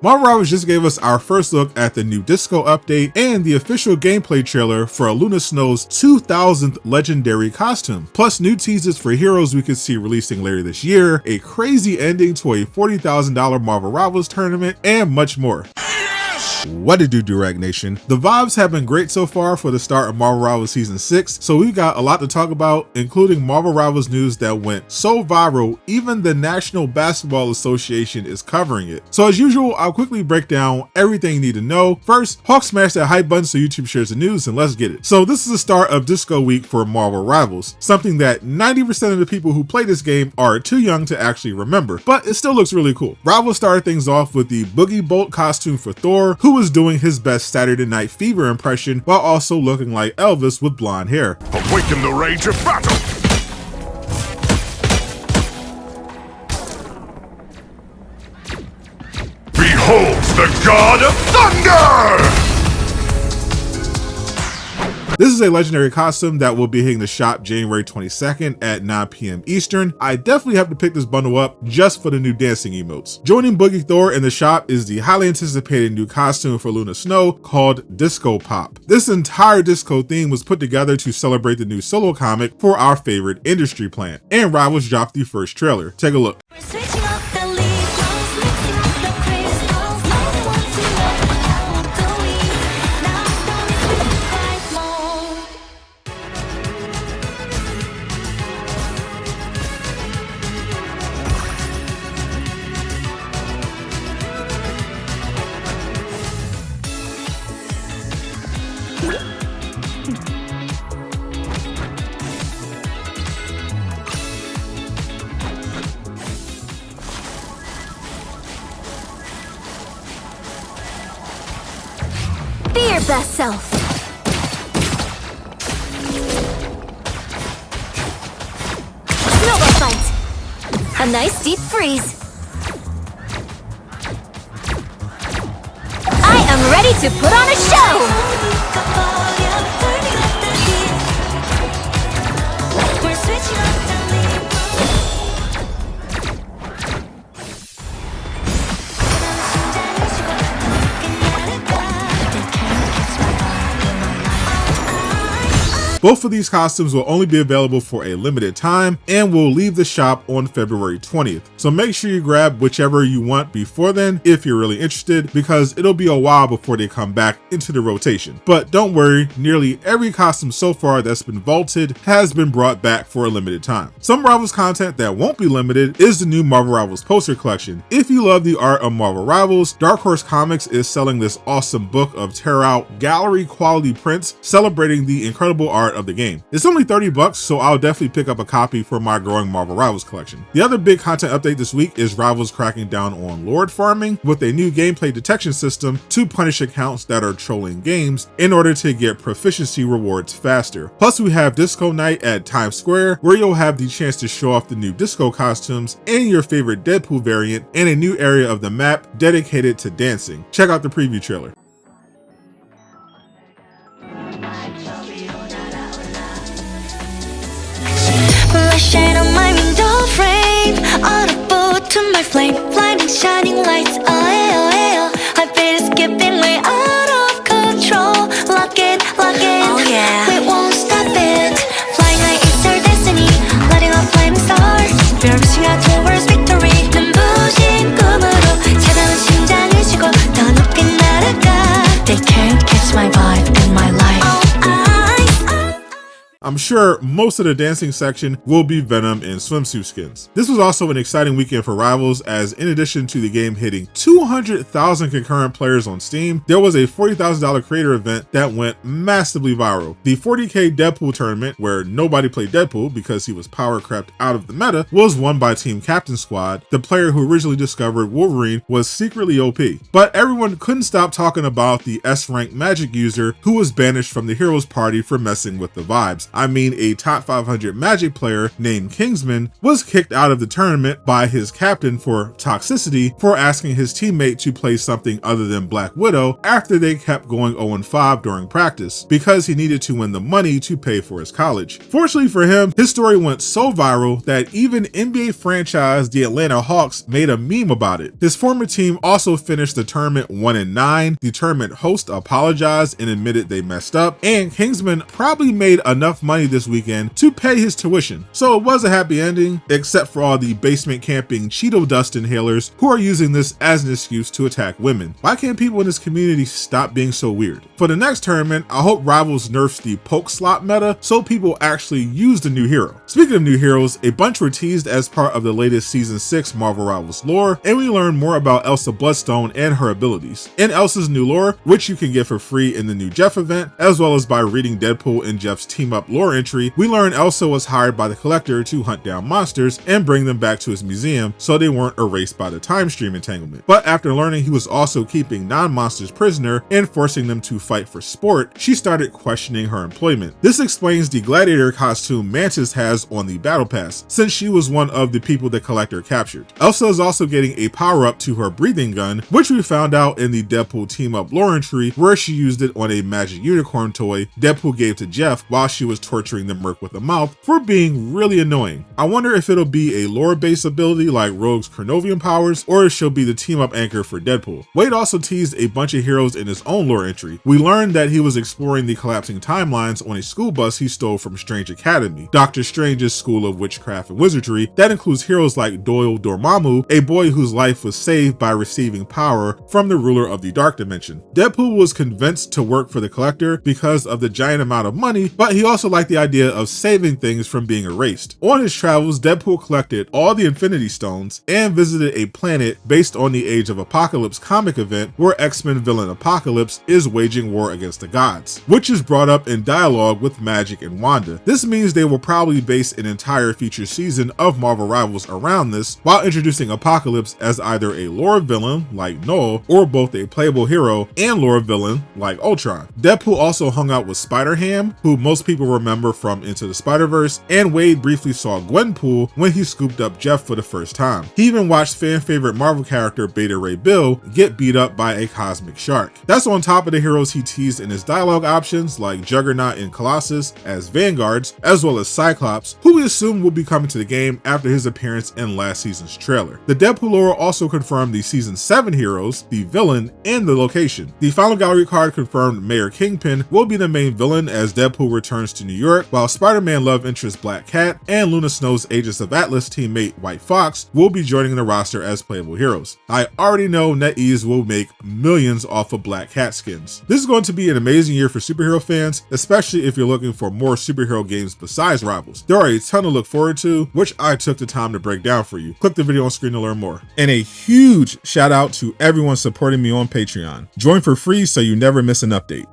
Marvel Rivals just gave us our first look at the new Disco update and the official gameplay trailer for Luna Snow's 2000th legendary costume, plus new teases for heroes we could see releasing later this year, a crazy ending to a $40,000 Marvel Rivals tournament, and much more. What it do, Durag Nation? The vibes have been great so far for the start of Marvel Rivals Season 6, so we've got a lot to talk about, including Marvel Rivals news that went so viral, even the National Basketball Association is covering it. So as usual, I'll quickly break down everything you need to know. First, Hawk smash that hype button so YouTube shares the news, and let's get it. So this is the start of Disco Week for Marvel Rivals, something that 90% of the people who play this game are too young to actually remember, but it still looks really cool. Rivals started things off with the Boogie Bolt costume for Thor, who was doing his best Saturday Night Fever impression while also looking like Elvis with blonde hair. Awaken the rage of battle! Behold the God of Thunder! This is a legendary costume that will be hitting the shop January 22nd at 9 p.m. Eastern. I definitely have to pick this bundle up just for the new dancing emotes. Joining Boogie Thor in the shop is the highly anticipated new costume for Luna Snow called Disco Pop. This entire disco theme was put together to celebrate the new solo comic for our favorite industry plant, and Rivals dropped the first trailer. Take a look. Be your best self. Snowball fight. A nice deep freeze. I am ready to put on a show. Both of these costumes will only be available for a limited time and will leave the shop on February 20th. So make sure you grab whichever you want before then if you're really interested, because it'll be a while before they come back into the rotation. But don't worry, nearly every costume so far that's been vaulted has been brought back for a limited time. Some Rivals content that won't be limited is the new Marvel Rivals poster collection. If you love the art of Marvel Rivals, Dark Horse Comics is selling this awesome book of tear out gallery quality prints celebrating the incredible art of the game. It's only $30, so I'll definitely pick up a copy for my growing Marvel Rivals collection. The other big content update this week is Rivals cracking down on Lord farming with a new gameplay detection system to punish accounts that are trolling games in order to get proficiency rewards faster. Plus we have Disco Night at Times Square, where you'll have the chance to show off the new disco costumes and your favorite Deadpool variant, and a new area of the map dedicated to dancing. Check out the preview trailer. Shine on my window frame, on a boat to my flame, blinding shining lights. Oh, oh, oh. I feel it's skipping way out of control. Lock it, oh yeah. We won't stop it. Flying high is our destiny, lighting up flaming stars. We're reaching out towards victory. 눈부신 꿈으로 차가운 심장을 쉬고 더 높게 날아가. They can't catch my vibe and my life. I'm sure most of the dancing section will be Venom and swimsuit skins. This was also an exciting weekend for Rivals, as in addition to the game hitting 200,000 concurrent players on Steam, there was a $40,000 creator event that went massively viral. The 40k Deadpool tournament, where nobody played Deadpool because he was power crept out of the meta, was won by Team Captain Squad. The player who originally discovered Wolverine was secretly OP, but everyone couldn't stop talking about the S-rank Magik user who was banished from the heroes party for messing with the vibes. I mean a top 500 Magik player named Kingsman, was kicked out of the tournament by his captain for toxicity for asking his teammate to play something other than Black Widow after they kept going 0-5 during practice, because he needed to win the money to pay for his college. Fortunately for him, his story went so viral that even NBA franchise the Atlanta Hawks made a meme about it. His former team also finished the tournament 1-9. The tournament host apologized and admitted they messed up, and Kingsman probably made enough money this weekend to pay his tuition. So it was a happy ending, except for all the basement camping Cheeto dust inhalers who are using this as an excuse to attack women. Why can't people in this community stop being so weird? For the next tournament, I hope Rivals nerfs the poke slot meta so people actually use the new hero. Speaking of new heroes, a bunch were teased as part of the latest Season 6 Marvel Rivals lore, and we learned more about Elsa Bloodstone and her abilities. In Elsa's new lore, which you can get for free in the new Jeff event, as well as by reading Deadpool and Jeff's team up lore entry, we learned Elsa was hired by the Collector to hunt down monsters and bring them back to his museum so they weren't erased by the time stream entanglement. But after learning he was also keeping non-monsters prisoner and forcing them to fight for sport, she started questioning her employment. This explains the gladiator costume Mantis has on the battle pass, since she was one of the people the Collector captured. Elsa is also getting a power-up to her breathing gun, which we found out in the Deadpool team-up lore entry, where she used it on a magic unicorn toy Deadpool gave to Jeff while she was torturing the Merc with a mouth for being really annoying. I wonder if it'll be a lore-based ability like Rogue's Chronovian powers, or if she'll be the team-up anchor for Deadpool. Wade also teased a bunch of heroes in his own lore entry. We learned that he was exploring the collapsing timelines on a school bus he stole from Strange Academy, Doctor Strange's school of witchcraft and wizardry. That includes heroes like Doyle Dormammu, a boy whose life was saved by receiving power from the ruler of the Dark Dimension. Deadpool was convinced to work for the Collector because of the giant amount of money, but he also liked the idea of saving things from being erased. On his travels, Deadpool collected all the Infinity Stones and visited a planet based on the Age of Apocalypse comic event where X-Men villain Apocalypse is waging war against the gods, which is brought up in dialogue with Magik and Wanda. This means they will probably base an entire future season of Marvel Rivals around this, while introducing Apocalypse as either a lore villain like Noel or both a playable hero and lore villain like Ultron. Deadpool also hung out with Spider-Ham, who most people remember from Into the Spider-Verse, and Wade briefly saw Gwenpool when he scooped up Jeff for the first time. He even watched fan favorite Marvel character Beta Ray Bill get beat up by a cosmic shark. That's on top of the heroes he teased in his dialogue options like Juggernaut and Colossus as vanguards, as well as Cyclops, who we assume will be coming to the game after his appearance in last season's trailer. The Deadpool lore also confirmed the Season 7 heroes, the villain, and the location. The final gallery card confirmed Mayor Kingpin will be the main villain as Deadpool returns to New York, while Spider-Man love interest Black Cat and Luna Snow's Agents of Atlas teammate White Fox will be joining the roster as playable heroes. I already know NetEase will make millions off of Black Cat skins. This is going to be an amazing year for superhero fans, especially if you're looking for more superhero games besides Rivals. There are a ton to look forward to, which I took the time to break down for you. Click the video on screen to learn more. And a huge shout out to everyone supporting me on Patreon. Join for free so you never miss an update.